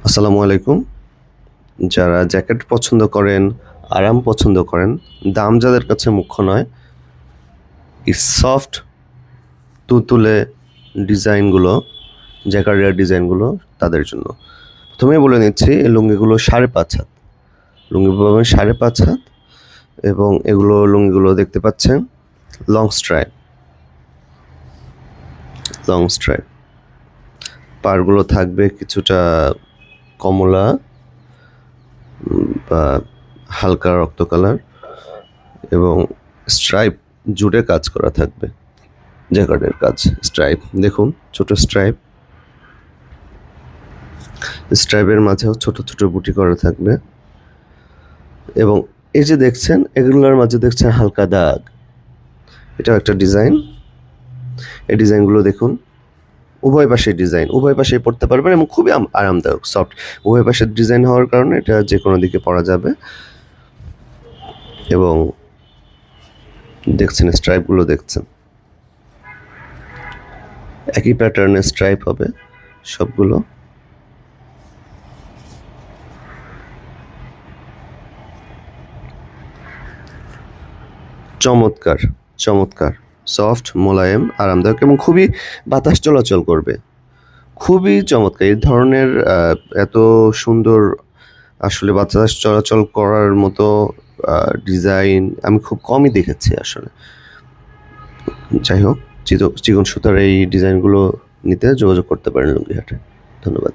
আসসালামু আলাইকুম। যারা জ্যাকেট পছন্দ করেন, আরাম পছন্দ করেন, দাম যাদের কাছে মুখ্য নয়, এই সফট তুলতুলে ডিজাইনগুলো, জ্যাকার্ডের ডিজাইনগুলো তাদের জন্য। প্রথমেই বলে নিচ্ছি এই লুঙ্গিগুলো 5.5 হাত। লুঙ্গি পাবেন 5.5 হাত এবং লুঙ্গিগুলো দেখতে পাচ্ছেন লং স্ট্রাইপ। Long stripe. পাড়গুলো থাকবে কিছুটা কমলা বা হালকা রক্ত কালার এবং স্ট্রাইপ জুড়ে কাজ করা থাকবে। জ্যাকার্ডের কাজ স্ট্রাইপ দেখুন, ছোট স্ট্রাইপ, স্ট্রাইপের মাঝেও ছোট ছোট বুটি করা থাকবে এবং এই যে দেখছেন এগুলোর মাঝে দেখছেন হালকা দাগ। এটাও একটা ডিজাইন। এই ডিজাইনগুলো দেখুন, উভয় পাশে ডিজাইন, উভয় পাশে পড়তে পারবেন এবং খুবই আরামদায়ক, সফট। উভয় পাশের ডিজাইন হওয়ার কারণে এটা যে কোনো দিকে পরা যাবে। এবং দেখছেন স্ট্রাইপগুলো দেখছেন, একই প্যাটার্নের স্ট্রাইপ হবে সবগুলো। চমৎকার, চমৎকার, সফট, মোলায়েম, আরামদায়ক এবং খুবই বাতাস চলাচল করবে। খুবই চমৎকার। এই ধরনের এত সুন্দর আসলে বাতাস চলাচল করার মতো ডিজাইন আমি খুব কমই দেখেছি আসলে। যাই হোক, চিকন সুতার এই ডিজাইনগুলো নিতে যোগাযোগ করতে পারেন লুঙ্গিহাটে। ধন্যবাদ।